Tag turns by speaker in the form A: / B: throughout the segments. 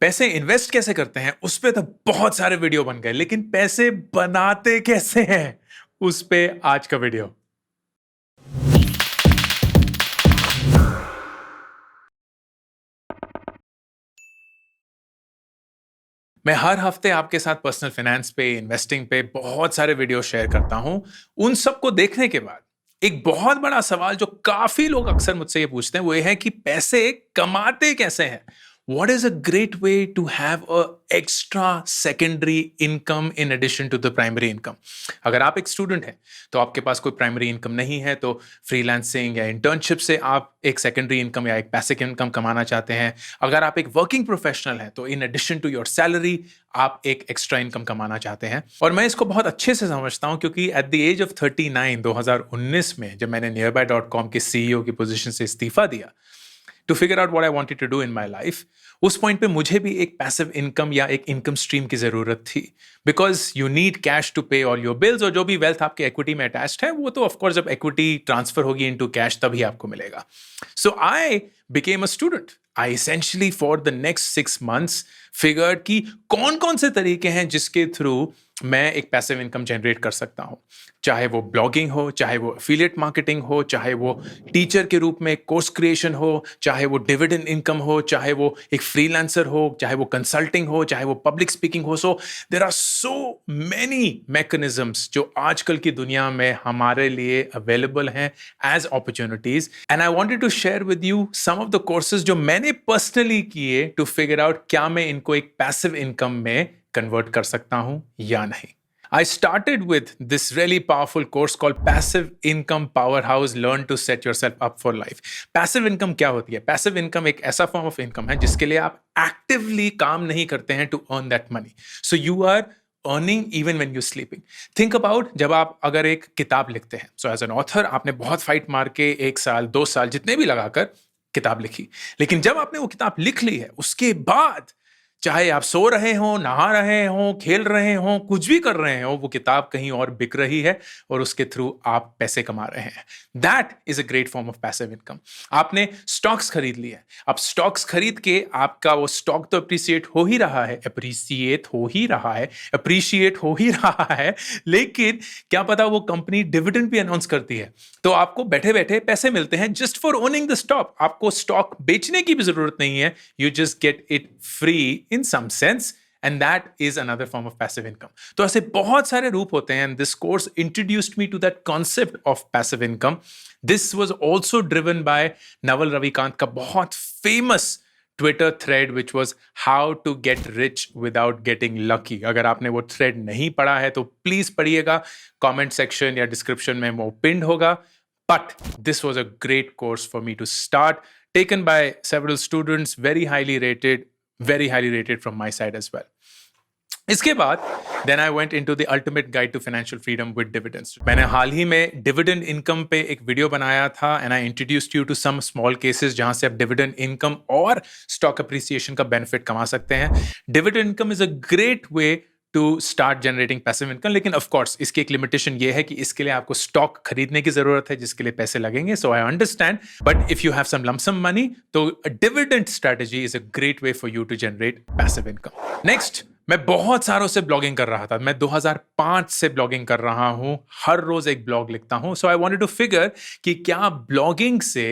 A: पैसे इन्वेस्ट कैसे करते हैं उस पे तो बहुत सारे वीडियो बन गए, लेकिन पैसे बनाते कैसे हैं उस पे आज का वीडियो। मैं हर हफ्ते आपके साथ पर्सनल फाइनेंस पे, इन्वेस्टिंग पे बहुत सारे वीडियो शेयर करता हूं। उन सबको देखने के बाद एक बहुत बड़ा सवाल जो काफी लोग अक्सर मुझसे ये पूछते हैं वो ये है कि पैसे कमाते कैसे हैं। What is a great way to have a extra secondary income in addition to the primary income? अगर आप एक स्टूडेंट हैं तो आपके पास कोई प्राइमरी इनकम नहीं है, तो फ्रीलांसिंग या इंटर्नशिप से आप एक सेकेंडरी इनकम या एक पैसिव इनकम कमाना चाहते हैं। अगर आप एक वर्किंग प्रोफेशनल हैं तो in addition to your salary आप एक एक्स्ट्रा इनकम कमाना चाहते हैं। और मैं इसको बहुत अच्छे से समझता हूं क्योंकि एट द एज ऑफ 39 2019 में जब मैंने nearby.com के सीईओ की पोजीशन से इस्तीफा दिया to figure out what I wanted to do in my life, उस पॉइंट पे मुझे भी एक पैसिव इनकम या एक इनकम स्ट्रीम की जरूरत थी। Because you need cash to pay all your bills, और जो भी वेल्थ आपके इक्विटी में अटैच्ड है वो तो ऑफकोर्स जब इक्विटी ट्रांसफर होगी इनटू कैश तभी आपको मिलेगा। So I became a student. I essentially for the next 6 months figured कि कौन कौन से तरीके हैं जिसके थ्रू मैं एक पैसिव इनकम जनरेट कर सकता हूं। चाहे वो ब्लॉगिंग हो, चाहे वो एफिलिएट मार्केटिंग हो, चाहे वो टीचर के रूप में कोर्स क्रिएशन हो, चाहे वो डिविडेंड इनकम हो, चाहे वो एक फ्रीलांसर हो, चाहे वो कंसल्टिंग हो, चाहे वो पब्लिक स्पीकिंग हो। So there are so many mechanisms जो आजकल की दुनिया में हमारे लिए अवेलेबल हैं as opportunities. And I wanted to share with you some of the courses जो मैंने पर्सनली किए टू फिगर आउट क्या मैं इनको एक पैसिव इनकम में कन्वर्ट कर सकता हूं या नहीं। I started with this really powerful course called Passive Income Powerhouse Learn to Set Yourself Up for Life. Passive income क्या होती है? Passive income एक ऐसा फॉर्म ऑफ इनकम है जिसके लिए आप एक्टिवली काम नहीं करते हैं to earn that money. So you are earning even when you're sleeping. Think about जब आप अगर एक किताब लिखते हैं, so as an author आपने बहुत फाइट मार के 1 साल 2 साल जितने भी लगाकर किताब लिखी, लेकिन जब आपने वो किताब लिख ली है उसके बाद चाहे आप सो रहे हो, नहा रहे हो, खेल रहे हो, कुछ भी कर रहे हो, वो किताब कहीं और बिक रही है और उसके थ्रू आप पैसे कमा रहे हैं। That is a great form of passive income. आपने स्टॉक्स खरीद लिए, अब स्टॉक्स खरीद के आपका वो स्टॉक तो अप्रिशिएट हो ही रहा है, लेकिन क्या पता वो कंपनी डिविडेंड भी अनाउंस करती है तो आपको बैठे बैठे पैसे मिलते हैं just for owning the stock. आपको स्टॉक बेचने की भी जरूरत नहीं है, you just get it free in some sense, and that is another form of passive income. तो ऐसे बहुत सारे रूप होते हैं, and this course introduced me to that concept of passive income. This was also driven by Naval Ravikant का बहुत famous Twitter thread which was how to get rich without getting lucky. अगर आपने वो thread नहीं पढ़ा है तो please पढ़िएगा, comment section या description में वो pinned होगा। But this was a great course for me to start, taken by several students, very highly rated from my side as well. इसके बाद then I went into the ultimate guide to financial freedom with dividends. मैंने हाल ही में dividend income पे एक video बनाया था and I introduced you to some small cases जहां से आप डिविडेंड इनकम और स्टॉक अप्रिसिएशन का बेनिफिट कमा सकते हैं। Dividend income is a great way to start generating passive income, लेकिन ऑफ कोर्स इसकी एक लिमिटेशन ये है कि इसके लिए आपको स्टॉक खरीदने की जरूरत है जिसके लिए पैसे लगेंगे। So I understand, but if you have some lump sum money तो dividend strategy is a great way for you to generate passive income. Next, मैं बहुत सालों से ब्लॉगिंग कर रहा था। मैं 2005 से ब्लॉगिंग कर रहा हूं, हर रोज एक ब्लॉग लिखता हूं। सो आई वांटेड टू फिगर कि क्या ब्लॉगिंग से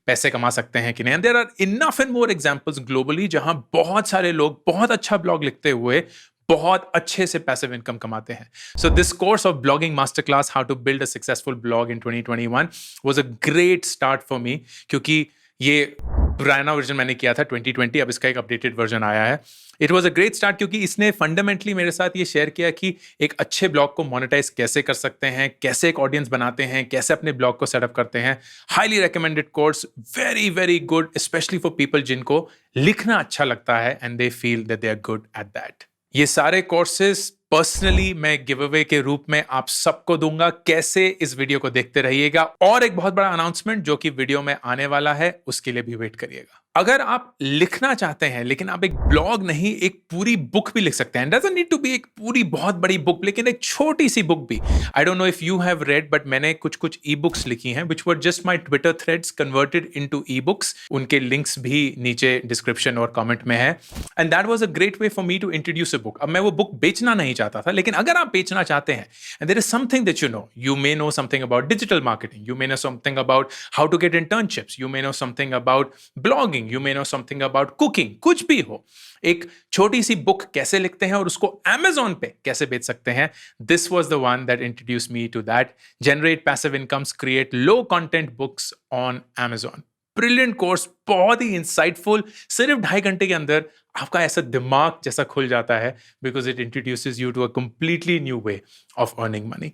A: पैसे कमा सकते हैं कि नहीं। There are enough and more examples globally जहां बहुत सारे लोग बहुत अच्छा ब्लॉग लिखते हुए बहुत अच्छे से पैसिव इनकम कमाते हैं। So this course of blogging master class how to build a successful blog in 2021 was a great start for me, क्योंकि ये पुराना वर्जन मैंने किया था 2020, अब इसका एक अपडेटेड वर्जन आया है। It was a great start क्योंकि इसने फंडामेंटली मेरे साथ ये शेयर किया कि एक अच्छे ब्लॉग को मोनेटाइज कैसे कर सकते हैं, कैसे एक ऑडियंस बनाते हैं, कैसे अपने ब्लॉग को सेटअप करते हैं। Highly recommended course, very very good, specially for people जिनको लिखना अच्छा लगता है and they feel that they are good at that. ये सारे कोर्सेज पर्सनली मैं गिव अवे के रूप में आप सबको दूंगा। कैसे, इस वीडियो को देखते रहिएगा। और एक बहुत बड़ा अनाउंसमेंट जो कि वीडियो में आने वाला है उसके लिए भी वेट करिएगा। अगर आप लिखना चाहते हैं लेकिन आप एक ब्लॉग नहीं एक पूरी बुक भी लिख सकते हैं, डजंट नीड टू बी एक पूरी बहुत बड़ी बुक, लेकिन एक छोटी सी बुक भी। I don't know if you have read, but मैंने कुछ कुछ ई बुक्स लिखी हैं which were just my Twitter threads converted into e books. उनके लिंक्स भी नीचे डिस्क्रिप्शन और कमेंट में है, and that was a great way for me to introduce a book. अब मैं वो बुक बेचना नहीं चाहता था, लेकिन अगर आप बेचना चाहते हैं and there is something that you may know something about digital marketing, you may know something about how to get internships, you may know something about blogging, you may know something about cooking, कुछ भी हो, एक छोटी सी book कैसे लिखते हैं और उसको Amazon पे कैसे बेच सकते हैं, this was the one that introduce me to that. Generate passive incomes, create low content books on Amazon। Brilliant course, बहुत ही इंसाइटफुल। सिर्फ 2.5 घंटे के अंदर आपका ऐसा दिमाग जैसा खुल जाता है, because it introduces you to a completely new way of earning money.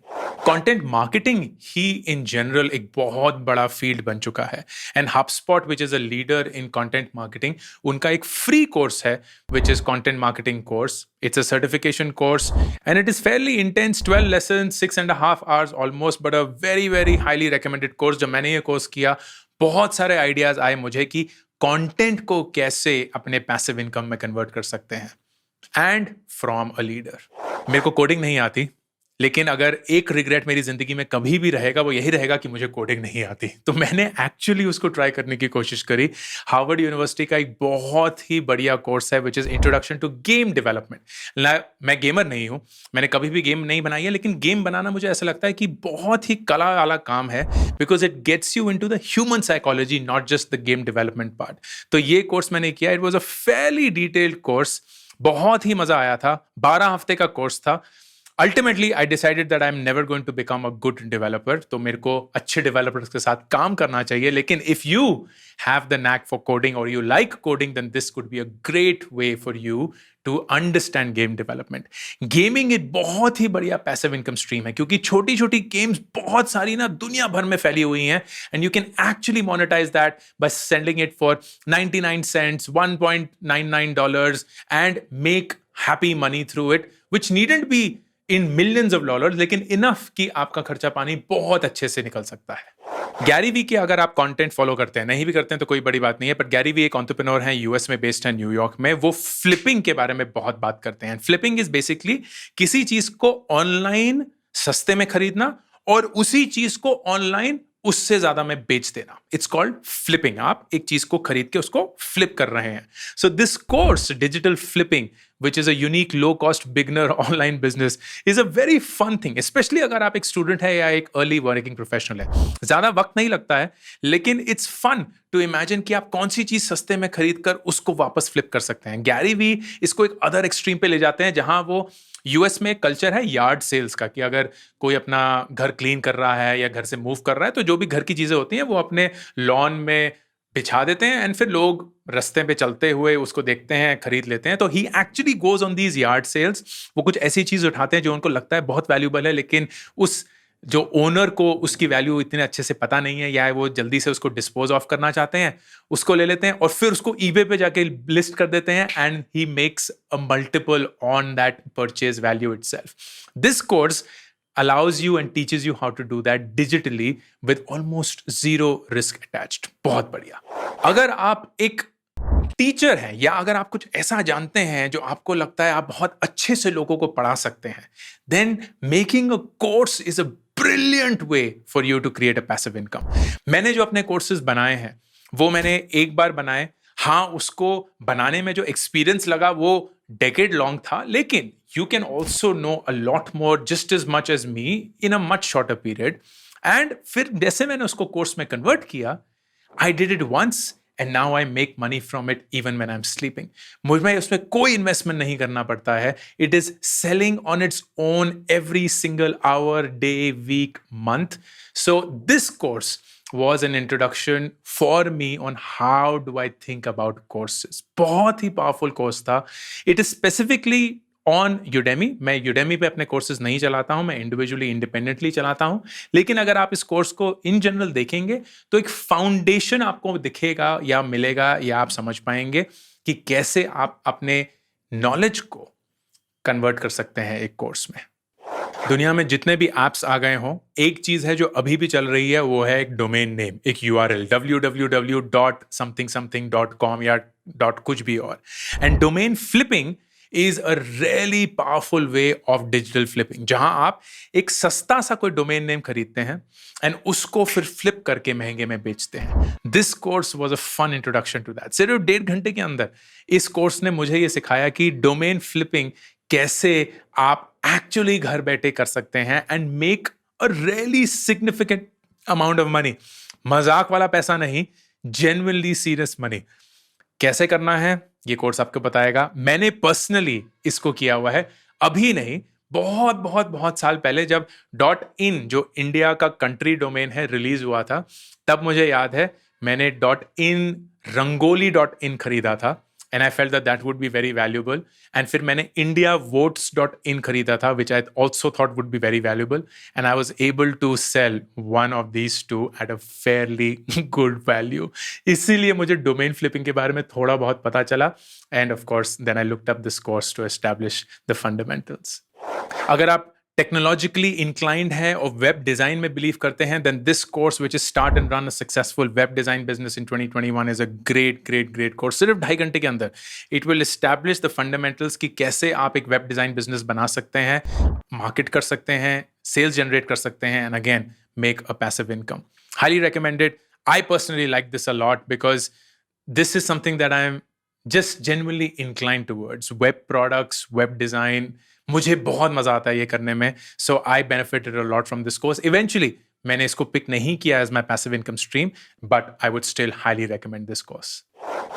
A: Content marketing ही इन जनरल एक बहुत बड़ा फील्ड बन चुका है, and HubSpot which is a leader in content marketing, उनका एक फ्री कोर्स है which is content marketing course. It's a certification course and it is fairly intense, 12 lessons, 6.5 hours almost, but a very very highly recommended course. जब मैंने ये course किया, बहुत सारे ideas आए मुझे कि कंटेंट को कैसे अपने पैसिव इनकम में कन्वर्ट कर सकते हैं, एंड फ्रॉम अ लीडर। मेरे को कोडिंग नहीं आती, लेकिन अगर एक रिग्रेट मेरी जिंदगी में कभी भी रहेगा वो यही रहेगा कि मुझे कोडिंग नहीं आती। तो मैंने एक्चुअली उसको ट्राई करने की कोशिश करी। हार्वर्ड यूनिवर्सिटी का एक बहुत ही बढ़िया कोर्स है which is introduction to game development. मैं गेमर नहीं हूं, मैंने कभी भी गेम नहीं बनाई है, लेकिन गेम बनाना मुझे ऐसा लगता है कि बहुत ही कला वाला काम है, because it gets you into the human psychology, not just the game development part. तो ये कोर्स मैंने किया, it was a fairly detailed course, बहुत ही मजा आया था। 12 हफ्ते का कोर्स था। Ultimately, I decided that I'm never going to become a good developer. तो मेरे को अच्छे developers के साथ काम करना चाहिए, लेकिन if you have the knack for coding or you like coding, then this could be a great way for you to understand game development. Gaming एक बहुत ही बढ़िया passive income stream है, क्योंकि छोटी छोटी गेम्स बहुत सारी ना दुनिया भर में फैली हुई हैं, and you can actually monetize that by selling it for 99 cents, $1.99, and make happy money through it, which needn't be in millions of dollars, लेकिन इनफ कि आपका खर्चा पानी बहुत अच्छे से निकल सकता है। गैरी वी के अगर आप कंटेंट फॉलो करते हैं, नहीं भी करते हैं तो कोई बड़ी बात नहीं है, पर गैरी वी एक एंटरप्रेन्योर हैं, यूएस में बेस्ड है, न्यूयॉर्क में। वो फ्लिपिंग के बारे में बहुत बात करते हैं। फ्लिपिंग इज बेसिकली किसी चीज को ऑनलाइन सस्ते में खरीदना और उसी चीज को ऑनलाइन उससे ज्यादा में बेच देना। It's called flipping. आप एक चीज को खरीद के उसको फ्लिप कर रहे हैं। So this course, digital flipping, which is a unique low cost beginner online business, is a very fun thing, especially अगर आप एक स्टूडेंट है या एक अर्ली वर्किंग प्रोफेशनल है। ज्यादा वक्त नहीं लगता है, लेकिन इट्स फन टू इमेजिन कि आप कौन सी चीज सस्ते में खरीद कर उसको वापस फ्लिप कर सकते हैं। गैरी वी इसको एक अदर एक्सट्रीम पे ले जाते हैं, जहां वो यूएस में कल्चर है यार्ड सेल्स का, कि अगर कोई अपना घर क्लीन कर रहा है या घर से मूव कर रहा है, तो जो भी घर की चीजें होती हैं वो अपने लॉन में बिछा देते हैं, एंड फिर लोग रास्ते पे चलते हुए उसको देखते हैं, खरीद लेते हैं। तो he actually goes on these yard sales. वो कुछ ऐसी चीज उठाते हैं जो उनको लगता है बहुत वैल्यूबल है, लेकिन उस जो ओनर को उसकी वैल्यू इतने अच्छे से पता नहीं है, या वो जल्दी से उसको डिस्पोज ऑफ करना चाहते हैं, उसको ले लेते हैं और फिर उसको ईबे पे जाके लिस्ट कर देते हैं, and he makes a multiple on that purchase value itself. This course allows you and teaches you how to do that digitally with almost zero risk attached. बहुत बढ़िया। अगर आप एक टीचर हैं या अगर आप कुछ ऐसा जानते हैं जो आपको लगता है आप बहुत अच्छे से लोगों को पढ़ा सकते हैं, then making a course is a brilliant way for you to create a passive income. मैंने जो अपने कोर्सेज बनाए हैं वो मैंने एक बार बनाए। हाँ, उसको बनाने में जो एक्सपीरियंस लगा वो डेकेड लॉन्ग था, लेकिन you can also know a lot more just as much as me in a much shorter period. And फिर जैसे मैंने उसको कोर्स में कन्वर्ट किया, I did it once and now I make money from it even when I'm sleeping. मुझे उसमें कोई investment नहीं करना पड़ता है। It is selling on its own every single hour, day, week, month. So this course was an introduction for me on how do I think about courses. बहुत ही powerful course था। It is specifically on Udemy. मैं Udemy पे अपने courses नहीं चलाता हूं, मैं individually independently चलाता हूं, लेकिन अगर आप इस कोर्स को इन जनरल देखेंगे तो एक फाउंडेशन आपको दिखेगा या मिलेगा, या आप समझ पाएंगे कि कैसे आप अपने नॉलेज को कन्वर्ट कर सकते हैं एक कोर्स में। दुनिया में जितने भी एप्स आ गए हों, एक चीज है जो अभी भी चल रही है, वो है एक डोमेन नेम, एक यूआरएल www.something.com या डॉट कुछ भी और. And domain flipping is a really powerful way of digital flipping, जहां आप एक सस्ता सा कोई डोमेन नेम खरीदते हैं एंड उसको फिर फ्लिप करके महंगे में बेचते हैं. This course was a fun introduction to that. सिर्फ 1.5 घंटे के अंदर इस कोर्स ने मुझे ये सिखाया कि डोमेन फ्लिपिंग कैसे आप एक्चुअली घर बैठे कर सकते हैं and make a really significant amount of money. मजाक वाला पैसा नहीं, जेन्युइनली सीरियस मनी. कैसे करना है ये कोर्स आपको बताएगा. मैंने पर्सनली इसको किया हुआ है, अभी नहीं, बहुत बहुत बहुत साल पहले जब .in जो इंडिया का कंट्री डोमेन है रिलीज हुआ था, तब मुझे याद है मैंने .in rangoli.in खरीदा था and I felt that that would be very valuable. And फिर मैंने indiavotes.in खरीदा था, which I also thought would be very valuable. And I was able to sell one of these two at a fairly good value. इसीलिए मुझे domain flipping के बारे में थोड़ा बहुत पता चला. And of course, then I looked up this course to establish the fundamentals. अगर आप टेक्नोलॉजिकली इंक्लाइंड है और वेब डिजाइन में बिलीव करते हैं, then this course which is start and run a successful web design business in 2021 is a great course. सिर्फ 2.5 घंटे के अंदर it will establish the fundamentals कि कैसे आप एक वेब डिजाइन बिजनेस बना सकते हैं, मार्केट कर सकते हैं, सेल्स जनरेट कर सकते हैं, and again make a passive income. Highly recommended. I personally like this a lot because this is something that I am just genuinely inclined towards. Web products, web design, मुझे बहुत मजा आता है ये करने में. So I benefited a lot from this course. Eventually मैंने इसको पिक नहीं किया as my passive income stream, but I would still highly recommend this course.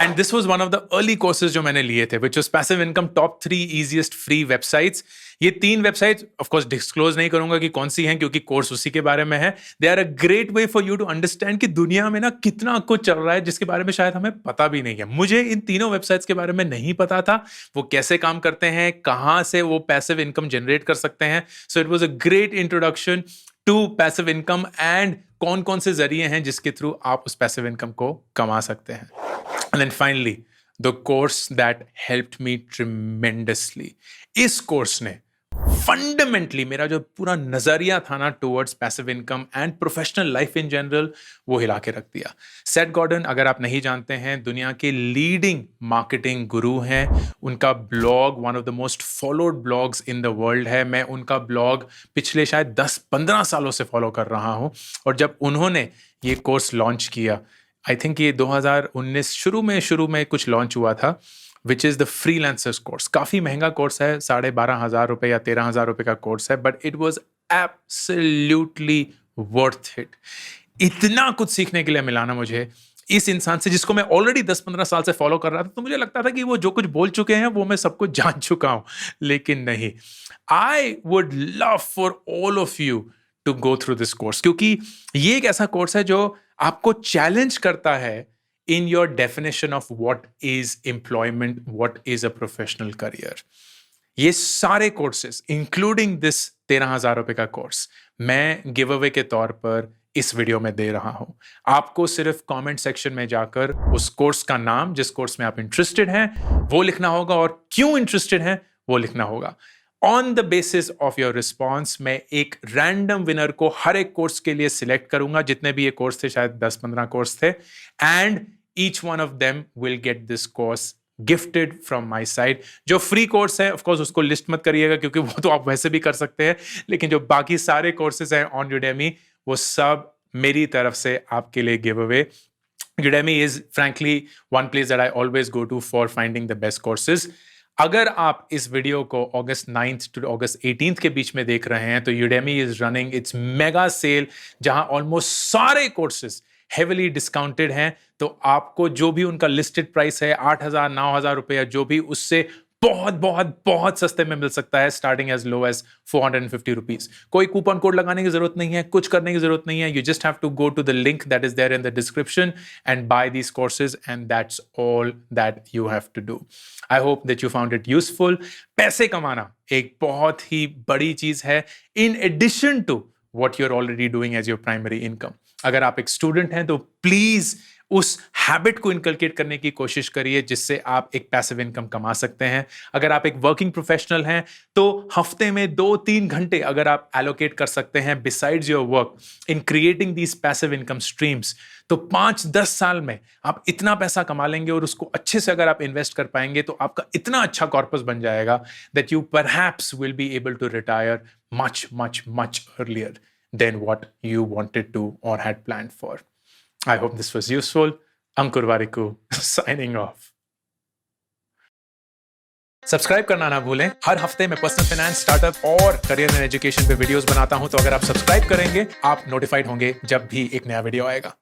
A: And this was one of the early courses जो मैंने लिए थे, which was passive income top 3 easiest free websites. ये 3 websites of course disclose नहीं करूंगा कि कौन सी हैं, क्योंकि कोर्स उसी के बारे में है. They are a great way for you to understand कि दुनिया में ना कितना कुछ चल रहा है जिसके बारे में शायद हमें पता भी नहीं है. मुझे इन तीनों वेबसाइट्स के बारे में नहीं पता था, वो कैसे काम करते हैं, कहां से वो पैसिव इनकम जनरेट कर सकते हैं. So it was a great introduction to passive income and कौन कौन से जरिए हैं जिसके थ्रू आप उस पैसिव इनकम को कमा सकते हैं. And then finally, the course that helped me tremendously. इस कोर्स ने फंडामेंटली मेरा जो पूरा नजरिया था ना towards passive income and professional life in general, वो हिला के रख दिया. सेथ गॉर्डन, अगर आप नहीं जानते हैं, दुनिया के लीडिंग मार्केटिंग गुरु हैं. उनका blog one of the most followed blogs in the world है. मैं उनका ब्लॉग पिछले शायद 10-15 सालों से फॉलो कर रहा हूं. और जब उन्होंने ये कोर्स लॉन्च किया, आई थिंक ये 2019 शुरू में कुछ लॉन्च हुआ था, which is the freelancers course. काफ़ी महंगा कोर्स है, 12,500 रुपये या 13,000 रुपये का कोर्स है, but it was absolutely worth it. इतना कुछ सीखने के लिए मिला ना मुझे इस इंसान से, जिसको मैं ऑलरेडी 10-15 साल से फॉलो कर रहा था. तो मुझे लगता था कि वो जो कुछ बोल चुके हैं वो मैं सब कुछ जान चुका हूँ, लेकिन नहीं. I would love for all of you to go through this course, क्योंकि ये एक ऐसा कोर्स है जो आपको चैलेंज करता है in your definition of what is employment, what is a professional career. ये सारे कोर्सेज इंक्लूडिंग दिस 13,000 रुपए का कोर्स मैं गिव अवे के तौर पर इस वीडियो में दे रहा हूं. आपको सिर्फ कमेंट सेक्शन में जाकर उस कोर्स का नाम, जिस कोर्स में आप इंटरेस्टेड हैं, वो लिखना होगा, और क्यों इंटरेस्टेड हैं वो लिखना होगा. On the basis of your response मैं एक रैंडम विनर को हर एक कोर्स के लिए सिलेक्ट करूंगा. जितने भी ये कोर्स थे, शायद 10-15 कोर्स थे, and each one of them will get this course gifted from my side. जो फ्री कोर्स है, ऑफकोर्स उसको लिस्ट मत करिएगा, क्योंकि वो तो आप वैसे भी कर सकते हैं, लेकिन जो बाकी सारे कोर्सेज हैं ऑन यूडेमी, वो सब मेरी तरफ से आपके लिए give away. Udemy is frankly one place that I always go to for finding the best courses. अगर आप इस वीडियो को August 9th to August 18th के बीच में देख रहे हैं, तो Udemy is running its mega sale, जहां ऑलमोस्ट सारे कोर्सेज हेविली डिस्काउंटेड हैं. तो आपको जो भी उनका लिस्टेड प्राइस है 8,000 9,000 रुपए या जो भी, उससे बहुत बहुत बहुत सस्ते में मिल सकता है, starting as low as 450 rupees. कोई कूपन कोड लगाने की जरूरत नहीं है, कुछ करने की जरूरत नहीं है. You just have to go to the link that is there in the description and buy these courses, and that's all that you have to do. I hope that you found it useful. पैसे कमाना एक बहुत ही बड़ी चीज है, in addition to what you are already doing as your primary income. अगर आप एक स्टूडेंट हैं तो प्लीज उस हैबिट को इनकलकेट करने की कोशिश करिए जिससे आप एक पैसिव इनकम कमा सकते हैं। अगर आप एक वर्किंग प्रोफेशनल हैं तो हफ्ते में 2-3 घंटे अगर आप एलोकेट कर सकते हैं besides your work in creating these passive income streams, तो 5-10 साल में आप इतना पैसा कमा लेंगे और उसको अच्छे से अगर आप इन्वेस्ट कर पाएंगे तो आपका इतना अच्छा कॉर्पस बन जाएगा that you perhaps will be able to retire much, much, much earlier than what you wanted to or had planned for. I hope this was useful. Ankur Warikoo signing off. Subscribe करना ना भूलें। हर हफ्ते मैं personal finance, startup और career and education पे videos बनाता हूं, तो अगर आप सब्सक्राइब करेंगे आप नोटिफाइड होंगे जब भी एक नया वीडियो आएगा।